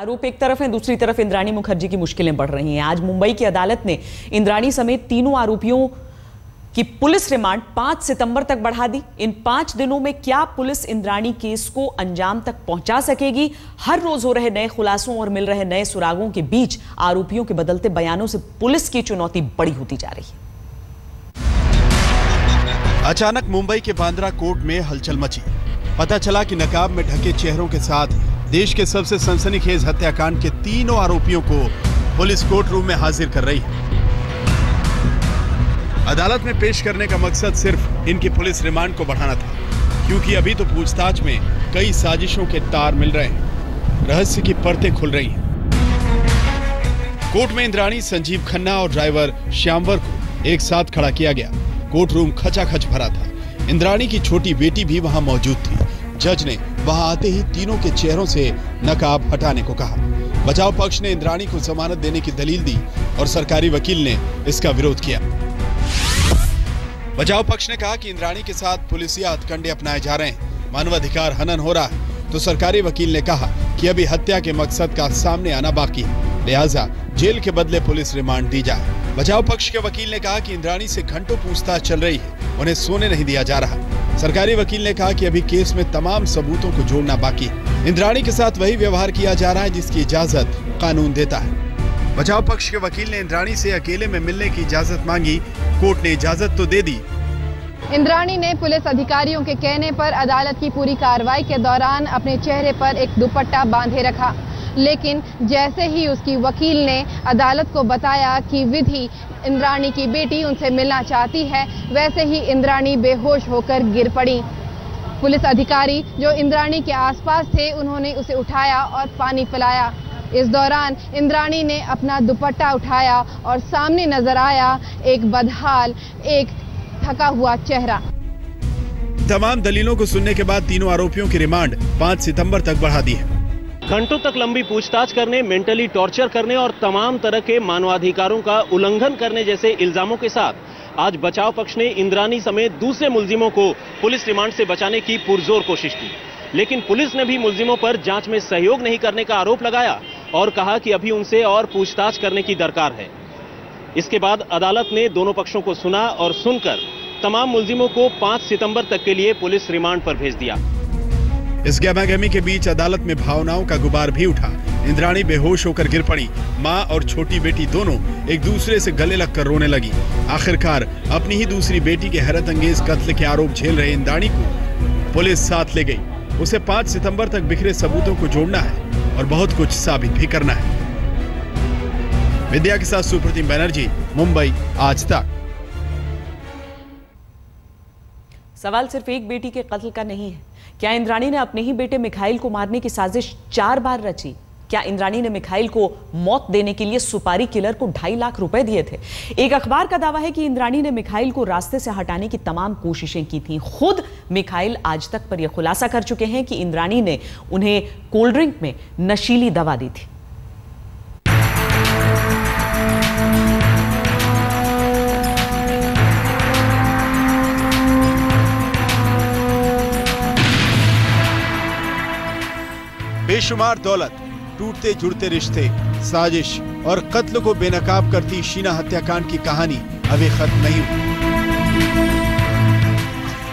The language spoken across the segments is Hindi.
आरोप एक तरफ है, दूसरी तरफ इंद्राणी मुखर्जी की मुश्किलें बढ़ रही हैं। आज मुंबई की अदालत ने इंद्राणी समेत तीनों आरोपियों की पुलिस रिमांड 5 सितंबर तक बढ़ा दी। इन 5 दिनों में क्या पुलिस इंद्राणी केस को अंजाम तक पहुंचा सकेगी? हर रोज हो रहे नए खुलासों और मिल रहे नए सुरागों के बीच आरोपियों के बदलते बयानों से पुलिस की चुनौती बड़ी होती जा रही है। अचानक मुंबई के बांद्रा कोर्ट में हलचल मची। पता चला कि नकाब में ढके चेहरों के साथ देश के सबसे सनसनीखेज हत्याकांड के तीनों आरोपियों को पुलिस कोर्ट रूम में हाजिर कर रही है। अदालत में पेश करने का मकसद सिर्फ इनकी पुलिस रिमांड को बढ़ाना था, क्योंकि अभी तो पूछताछ में कई साजिशों के तार मिल रहे हैं, रहस्य की परतें खुल रही हैं। कोर्ट में इंद्राणी, संजीव खन्ना और ड्राइवर श्यामवर को एक साथ खड़ा किया गया। कोर्ट रूम खचाखच भरा था। इंद्राणी की छोटी बेटी भी वहां मौजूद थी। जज ने वहां आते ही तीनों के चेहरों से नकाब हटाने को कहा। बचाव पक्ष ने इंद्राणी को जमानत देने की दलील दी और सरकारी वकील ने इसका विरोध किया। बचाव पक्ष ने कहा कि इंद्राणी के साथ पुलिसिया हथकंडे अपनाए जा रहे हैं, मानवाधिकार हनन हो रहा है। तो सरकारी वकील ने कहा कि अभी हत्या के मकसद का सामने आना बाकी है, लिहाजा जेल के बदले पुलिस रिमांड दी जाए। बचाव पक्ष के वकील ने कहा कि इंद्राणी से घंटों पूछताछ चल रही है, उन्हें सोने नहीं दिया जा रहा। सरकारी वकील ने कहा कि अभी केस में तमाम सबूतों को जोड़ना बाकी है। इंद्राणी के साथ वही व्यवहार किया जा रहा है जिसकी इजाजत कानून देता है। बचाव पक्ष के वकील ने इंद्राणी से अकेले में मिलने की इजाजत मांगी। कोर्ट ने इजाजत तो दे दी। इंद्राणी ने पुलिस अधिकारियों के कहने पर अदालत की पूरी कार्रवाई के दौरान अपने चेहरे पर एक दुपट्टा बांधे रखा, लेकिन जैसे ही उसकी वकील ने अदालत को बताया कि विधि इंद्राणी की बेटी उनसे मिलना चाहती है, वैसे ही इंद्राणी बेहोश होकर गिर पड़ी। पुलिस अधिकारी जो इंद्राणी के आसपास थे, उन्होंने उसे उठाया और पानी पिलाया। इस दौरान इंद्राणी ने अपना दुपट्टा उठाया और सामने नजर आया एक बदहाल, एक थका हुआ चेहरा। तमाम दलीलों को सुनने के बाद तीनों आरोपियों की रिमांड 5 सितंबर तक बढ़ा दी है। घंटों तक लंबी पूछताछ करने, मेंटली टॉर्चर करने और तमाम तरह के मानवाधिकारों का उल्लंघन करने जैसे इल्जामों के साथ आज बचाव पक्ष ने इंद्राणी समेत दूसरे मुल्जिमों को पुलिस रिमांड से बचाने की पुरजोर कोशिश की, लेकिन पुलिस ने भी मुल्जिमों पर जांच में सहयोग नहीं करने का आरोप लगाया और कहा कि अभी उनसे और पूछताछ करने की दरकार है। इसके बाद अदालत ने दोनों पक्षों को सुना और सुनकर तमाम मुल्जिमों को 5 सितंबर तक के लिए पुलिस रिमांड पर भेज दिया। इस गहमागहमी के बीच अदालत में भावनाओं का गुबार भी उठा। इंद्राणी बेहोश होकर गिर पड़ी। माँ और छोटी बेटी दोनों एक दूसरे से गले लगकर रोने लगी। आखिरकार अपनी ही दूसरी बेटी के हैरत अंगेज कत्ल के आरोप झेल रहे इंद्राणी को पुलिस साथ ले गई। उसे 5 सितंबर तक बिखरे सबूतों को जोड़ना है और बहुत कुछ साबित भी करना है। विद्या के साथ सुप्रतिम बनर्जी, मुंबई आज तक। सवाल सिर्फ एक बेटी के कत्ल का नहीं है। क्या इंद्राणी ने अपने ही बेटे मिखाइल को मारने की साजिश 4 बार रची? क्या इंद्राणी ने मिखाइल को मौत देने के लिए सुपारी किलर को 2.5 लाख रुपए दिए थे? एक अखबार का दावा है कि इंद्राणी ने मिखाइल को रास्ते से हटाने की तमाम कोशिशें की थीं। खुद मिखाइल आज तक पर यह खुलासा कर चुके हैं कि इंद्राणी ने उन्हें कोल्ड ड्रिंक में नशीली दवा दी थी। बेशुमार दौलत, टूटते जुड़ते रिश्ते, साजिश और कत्ल को बेनकाब करती शीना हत्याकांड की कहानी अभी खत्म नहीं हुई।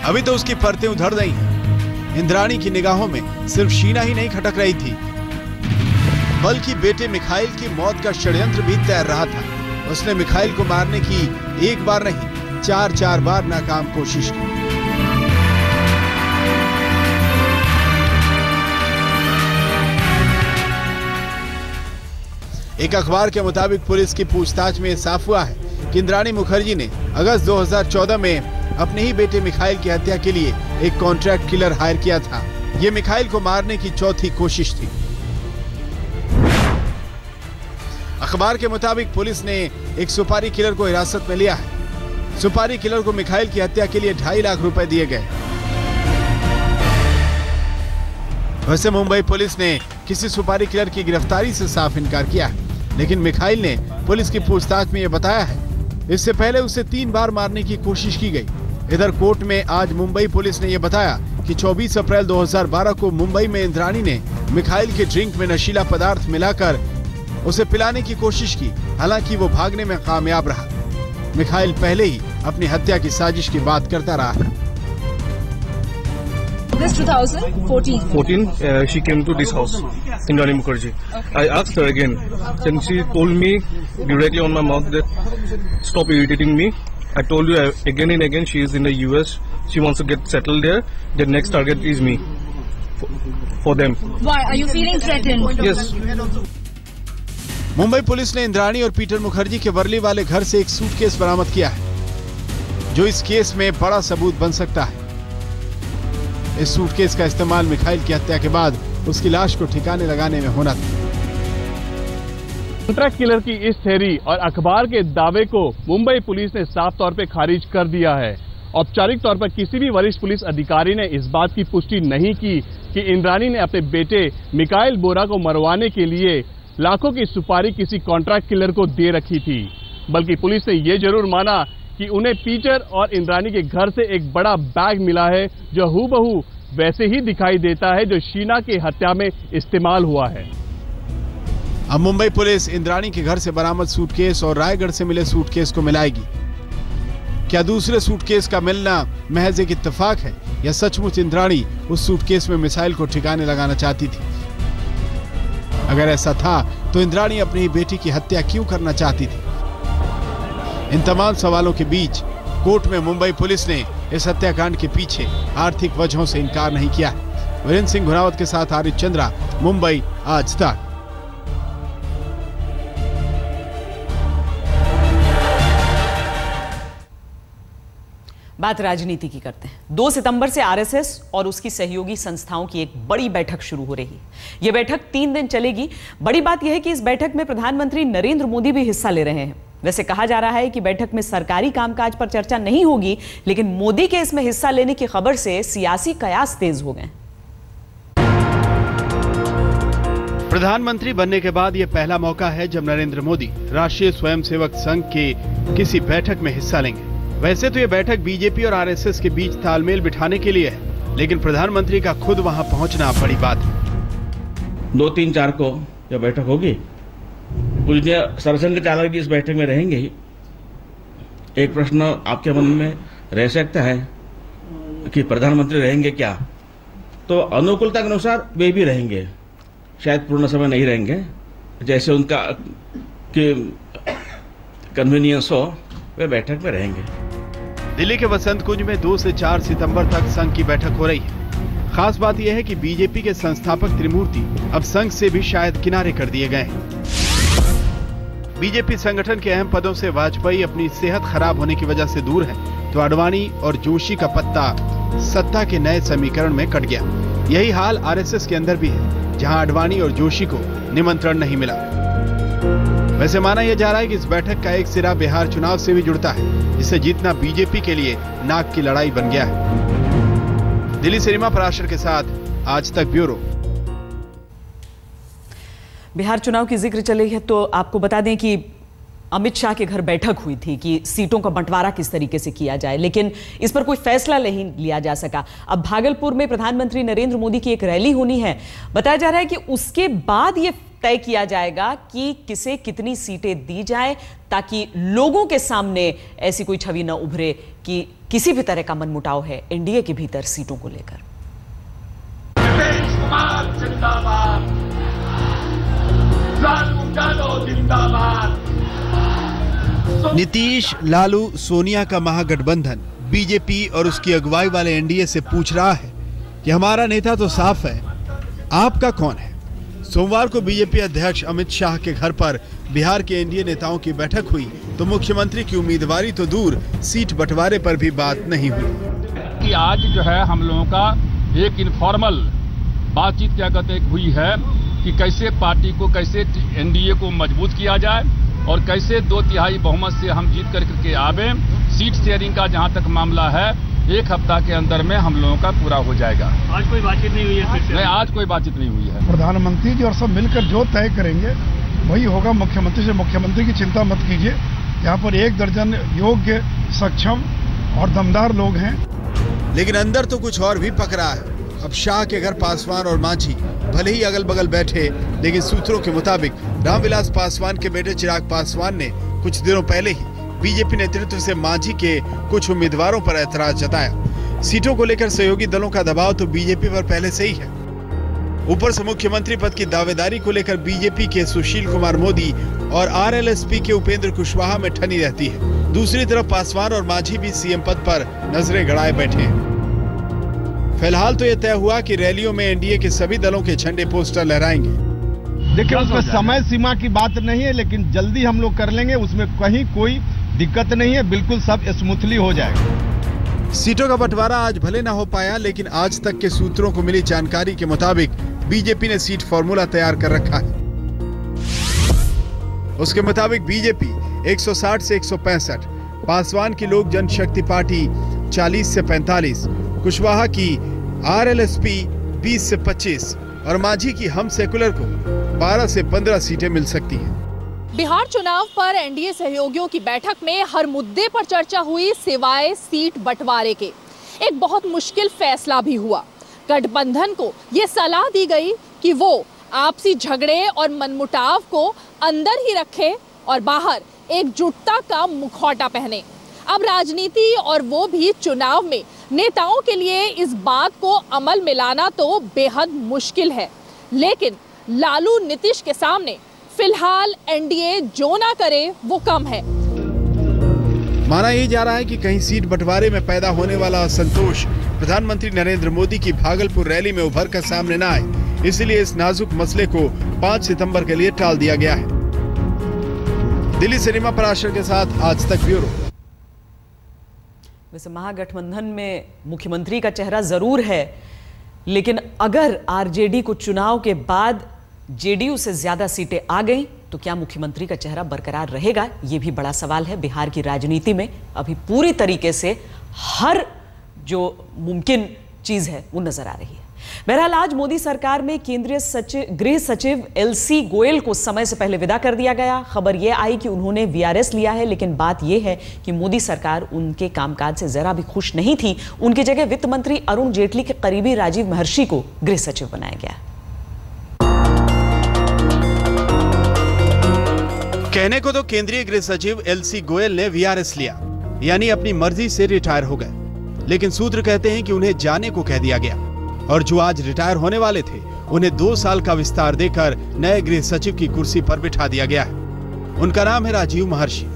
अभी तो उसकी परतें उधड़ रही हैं। इंद्राणी की निगाहों में सिर्फ शीना ही नहीं खटक रही थी, बल्कि बेटे मिखाइल की मौत का षड्यंत्र भी तैर रहा था। उसने मिखाइल को मारने की एक बार नहीं, 4 बार नाकाम कोशिश की। एक अखबार के मुताबिक पुलिस की पूछताछ में साफ हुआ है कि इंद्राणी मुखर्जी ने अगस्त 2014 में अपने ही बेटे मिखाइल की हत्या के लिए एक कॉन्ट्रैक्ट किलर हायर किया था। ये मिखाइल को मारने की चौथी कोशिश थी। अखबार के मुताबिक पुलिस ने एक सुपारी किलर को हिरासत में लिया है। सुपारी किलर को मिखाइल की हत्या के लिए 2.5 लाख रुपए दिए गए। वैसे मुंबई पुलिस ने किसी सुपारी किलर की गिरफ्तारी से साफ इनकार किया है, लेकिन मिखाइल ने पुलिस की पूछताछ में यह बताया है इससे पहले उसे 3 बार मारने की कोशिश की गई। इधर कोर्ट में आज मुंबई पुलिस ने यह बताया कि 24 अप्रैल 2012 को मुंबई में इंद्राणी ने मिखाइल के ड्रिंक में नशीला पदार्थ मिलाकर उसे पिलाने की कोशिश की। हालांकि वो भागने में कामयाब रहा। मिखाइल पहले ही अपनी हत्या की साजिश की बात करता रहा। This 2014. She came to this house, Indrani Mukherjee. I asked her again, then she told me directly on my mouth that stop irritating me. I told you again and again she is in the US. She wants to get settled there. The next target is me. For them. Why are you feeling threatened? Yes. Mumbai police ने इंद्राणी और पीटर मुखर्जी के वर्ली वाले घर से एक सूटकेस बरामद किया है, जो इस केस में बड़ा सबूत बन सकता है। इस सूटकेस का इस्तेमाल मिखाइल की हत्या के बाद उसकी लाश को ठिकाने लगाने में होना था। कॉन्ट्रैक्ट किलर की इस थ्योरी और अखबार के दावे को मुंबई पुलिस ने साफ तौर पे खारिज कर दिया है। औपचारिक तौर पर किसी भी वरिष्ठ पुलिस अधिकारी ने इस बात की पुष्टि नहीं की कि इंद्राणी ने अपने बेटे मिखाइल बोरा को मरवाने के लिए लाखों की सुपारी किसी कॉन्ट्रैक्ट किलर को दे रखी थी। बल्कि पुलिस ने यह जरूर माना कि उन्हें पीटर और इंद्राणी के घर से एक बड़ा बैग मिला है, जो हूबहू वैसे ही दिखाई देता है जो शीना की हत्या में इस्तेमाल हुआ है। अब मुंबई पुलिस इंद्राणी के घर से बरामद सूटकेस और रायगढ़ से मिले सूटकेस को मिलाएगी। क्या दूसरे सूटकेस का मिलना महज एक इत्तेफाक है या सचमुच इंद्राणी उस सूटकेस में मिसाइल को ठिकाने लगाना चाहती थी? अगर ऐसा था तो इंद्राणी अपनी बेटी की हत्या क्यों करना चाहती थी? इन तमाम सवालों के बीच कोर्ट में मुंबई पुलिस ने इस हत्याकांड के पीछे आर्थिक वजहों से इनकार नहीं किया। वीरेंद्र सिंह गुनावत के साथ आरिफ चंद्रा, मुंबई आज तक। बात राजनीति की करते हैं। 2 सितंबर से आरएसएस और उसकी सहयोगी संस्थाओं की एक बड़ी बैठक शुरू हो रही है। यह बैठक 3 दिन चलेगी। बड़ी बात यह है कि इस बैठक में प्रधानमंत्री नरेंद्र मोदी भी हिस्सा ले रहे हैं। वैसे कहा जा रहा है कि बैठक में सरकारी कामकाज पर चर्चा नहीं होगी, लेकिन मोदी के इसमें हिस्सा लेने की खबर से सियासी कयास तेज हो गए। प्रधानमंत्री बनने के बाद यह पहला मौका है जब नरेंद्र मोदी राष्ट्रीय स्वयंसेवक संघ के किसी बैठक में हिस्सा लेंगे। वैसे तो यह बैठक बीजेपी और आरएसएस के बीच तालमेल बिठाने के लिए है, लेकिन प्रधानमंत्री का खुद वहां पहुंचना बड़ी बात है। 2, 3, 4 को यह बैठक होगी। पूजनीय सरसंघ के चालक भी इस बैठक में रहेंगे ही। एक प्रश्न आपके मन में रह सकता है कि प्रधानमंत्री रहेंगे क्या? तो अनुकूलता के अनुसार वे भी रहेंगे, शायद पूर्ण समय नहीं रहेंगे, जैसे उनका कन्वीनियंस हो वे बैठक में रहेंगे। दिल्ली के वसंत कुंज में 2 से 4 सितंबर तक संघ की बैठक हो रही है। खास बात यह है कि बीजेपी के संस्थापक त्रिमूर्ति अब संघ से भी शायद किनारे कर दिए गए हैं। बीजेपी संगठन के अहम पदों से वाजपेयी अपनी सेहत खराब होने की वजह से दूर है, तो आडवाणी और जोशी का पत्ता सत्ता के नए समीकरण में कट गया। यही हाल आरएसएस के अंदर भी है, जहां आडवाणी और जोशी को निमंत्रण नहीं मिला। वैसे माना यह जा रहा है कि इस बैठक का एक सिरा बिहार चुनाव से भी जुड़ता है, जिसे जीतना बीजेपी के लिए नाक की लड़ाई बन गया है। दिल्ली से रीमा पराशर के साथ आज तक ब्यूरो। बिहार चुनाव की जिक्र चली है तो आपको बता दें कि अमित शाह के घर बैठक हुई थी कि सीटों का बंटवारा किस तरीके से किया जाए, लेकिन इस पर कोई फैसला नहीं लिया जा सका। अब भागलपुर में प्रधानमंत्री नरेंद्र मोदी की एक रैली होनी है। बताया जा रहा है कि उसके बाद यह तय किया जाएगा कि किसे कितनी सीटें दी जाए, ताकि लोगों के सामने ऐसी कोई छवि न उभरे कि किसी भी तरह का मनमुटाव है एनडीए के भीतर सीटों को लेकर। नीतीश, लालू, सोनिया का महागठबंधन बीजेपी और उसकी अगुवाई वाले एनडीए से पूछ रहा है कि हमारा नेता तो साफ है, आपका कौन है? सोमवार को बीजेपी अध्यक्ष अमित शाह के घर पर बिहार के एनडीए नेताओं की बैठक हुई तो मुख्यमंत्री की उम्मीदवारी तो दूर, सीट बंटवारे पर भी बात नहीं हुई। कि आज जो है हम लोगों का एक इनफॉर्मल बातचीत क्या कहते हुई है कि कैसे पार्टी को, कैसे एनडीए को मजबूत किया जाए और कैसे 2/3 बहुमत से हम जीत करके आवे। सीट शेयरिंग का जहां तक मामला है 1 हफ्ता के अंदर में हम लोगों का पूरा हो जाएगा। आज कोई बातचीत नहीं हुई है? नहीं, आज कोई बातचीत नहीं हुई है। प्रधानमंत्री जी और सब मिलकर जो तय करेंगे वही होगा। मुख्यमंत्री से मुख्यमंत्री की चिंता मत कीजिए, यहाँ पर 1 दर्जन योग्य, सक्षम और दमदार लोग हैं। लेकिन अंदर तो कुछ और भी पक रहा है। अब शाह के घर पासवान और मांझी भले ही अगल बगल बैठे, लेकिन सूत्रों के मुताबिक रामविलास पासवान के बेटे चिराग पासवान ने कुछ दिनों पहले ही बीजेपी नेतृत्व से मांझी के कुछ उम्मीदवारों पर ऐतराज जताया। सीटों को लेकर सहयोगी दलों का दबाव तो बीजेपी पर पहले से ही है। ऊपर से मुख्यमंत्री पद की दावेदारी को लेकर बीजेपी के सुशील कुमार मोदी और आरएलएसपी के उपेंद्र कुशवाहा में ठनी रहती है। दूसरी तरफ पासवान और मांझी भी सीएम पद पर नजरें गड़ाए बैठे हैं। फिलहाल तो यह तय हुआ कि रैलियों में एनडीए के सभी दलों के झंडे पोस्टर लहराएंगे। देखिए, उसमें समय सीमा की बात नहीं है, लेकिन जल्दी हम लोग कर लेंगे, उसमें कहीं कोई दिक्कत नहीं है, बिल्कुल सब स्मूथली हो जाएगा। सीटों का बंटवारा आज भले न हो पाया, लेकिन आज तक के सूत्रों को मिली जानकारी के मुताबिक बीजेपी ने सीट फॉर्मूला तैयार कर रखा है। उसके मुताबिक बीजेपी 160 से 165, पासवान की लोक जनशक्ति पार्टी 40 से 45, कुशवाहा की आरएलएसपी 20 से 25 और मांझी की हम सेकुलर को 12 से 15 सीटें मिल सकती हैं। बिहार चुनाव पर एनडीए सहयोगियों की बैठक में हर मुद्दे पर चर्चा हुई सिवाय सीट बंटवारे के। एक बहुत मुश्किल फैसला भी हुआ। गठबंधन को ये सलाह दी गई कि वो आपसी झगड़े और मनमुटाव को अंदर ही रखे और बाहर एकजुटता का मुखौटा पहने। अब राजनीति और वो भी चुनाव में नेताओं के लिए इस बात को अमल में लाना तो बेहद मुश्किल है, लेकिन लालू नीतीश के सामने फिलहाल एनडीए जो ना करे वो कम है। माना यही जा रहा है कि कहीं सीट बंटवारे में पैदा होने वाला असंतोष प्रधानमंत्री नरेंद्र मोदी की भागलपुर रैली में उभर कर सामने न आए, इसलिए इस नाजुक मसले को 5 सितंबर के लिए टाल दिया गया है। दिल्ली से रीमा पराशर के साथ आज तक ब्यूरो। वैसे महागठबंधन में मुख्यमंत्री का चेहरा जरूर है, लेकिन अगर आरजेडी को चुनाव के बाद जेडीयू से ज्यादा सीटें आ गई तो क्या मुख्यमंत्री का चेहरा बरकरार रहेगा? यह भी बड़ा सवाल है। बिहार की राजनीति में अभी पूरी तरीके से हर जो मुमकिन चीज है वो नजर आ रही है। बहरहाल आज मोदी सरकार में केंद्रीय गृह सचिव एलसी गोयल को समय से पहले विदा कर दिया गया। खबर यह आई कि उन्होंने वीआरएस लिया है, लेकिन बात यह है कि मोदी सरकार उनके कामकाज से जरा भी खुश नहीं थी। उनकी जगह वित्त मंत्री अरुण जेटली के करीबी राजीव महर्षि को गृह सचिव बनाया गया। कहने को तो केंद्रीय गृह सचिव एलसी गोयल ने वीआरएस लिया, यानी अपनी मर्जी से रिटायर हो गए, लेकिन सूत्र कहते हैं कि उन्हें जाने को कह दिया गया और जो आज रिटायर होने वाले थे उन्हें 2 साल का विस्तार देकर नए गृह सचिव की कुर्सी पर बिठा दिया गया है। उनका नाम है राजीव महर्षि।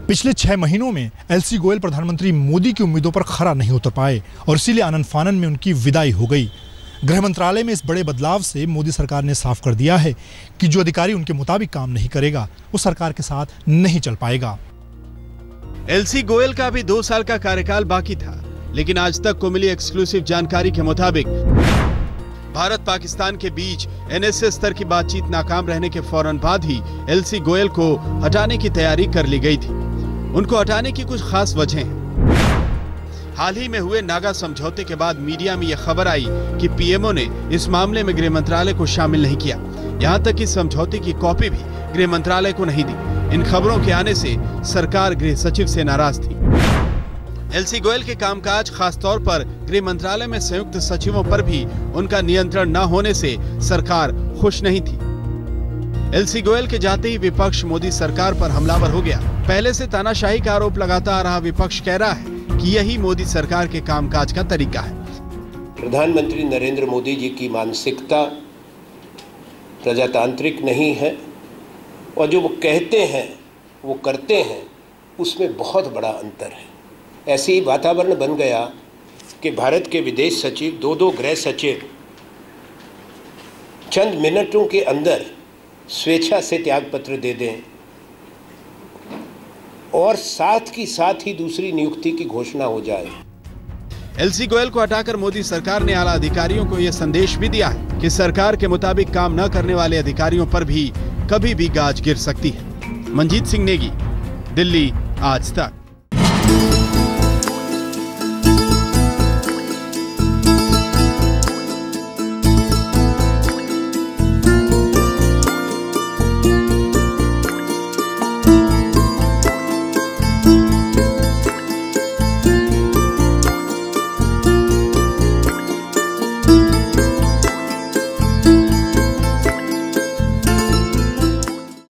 पिछले 6 महीनों में एलसी गोयल प्रधानमंत्री मोदी की उम्मीदों पर खरा नहीं उतर पाए और इसीलिए आनन फानन में उनकी विदाई हो गई। गृह मंत्रालय में इस बड़े बदलाव से मोदी सरकार ने साफ कर दिया है कि जो अधिकारी उनके मुताबिक काम नहीं करेगा वो सरकार के साथ नहीं चल पाएगा। एलसी गोयल का अभी 2 साल का कार्यकाल बाकी था, लेकिन आज तक को मिली एक्सक्लूसिव जानकारी के मुताबिक भारत पाकिस्तान के बीच एनएसए स्तर की बातचीत नाकाम रहने के फौरन बाद ही एलसी गोयल को हटाने की तैयारी कर ली गई थी। उनको हटाने की कुछ खास वजह हैं। हाल ही में हुए नागा समझौते के बाद मीडिया में यह खबर आई कि पीएमओ ने इस मामले में गृह मंत्रालय को शामिल नहीं किया, यहाँ तक कि समझौते की कॉपी भी गृह मंत्रालय को नहीं दी। इन खबरों के आने से सरकार गृह सचिव से नाराज थी। एलसी गोयल के कामकाज, खासतौर पर गृह मंत्रालय में संयुक्त सचिवों पर भी उनका नियंत्रण न होने से सरकार खुश नहीं थी। एलसी गोयल के जाते ही विपक्ष मोदी सरकार पर हमलावर हो गया। पहले से तानाशाही का आरोप लगाता आ रहा विपक्ष कह रहा है कि यही मोदी सरकार के कामकाज का तरीका है। प्रधानमंत्री नरेंद्र मोदी जी की मानसिकता प्रजातांत्रिक नहीं है और जो वो कहते हैं वो करते हैं, उसमें बहुत बड़ा अंतर है। ऐसे ही वातावरण बन गया कि भारत के विदेश सचिव 2 गृह सचिव चंद मिनटों के अंदर स्वेच्छा से त्यागपत्र दे दें और साथ ही दूसरी नियुक्ति की घोषणा हो जाए। एलसी गोयल को हटाकर मोदी सरकार ने आला अधिकारियों को यह संदेश भी दिया है कि सरकार के मुताबिक काम न करने वाले अधिकारियों पर भी कभी भी गाज गिर सकती है। मंजीत सिंह नेगी, दिल्ली, आज तक।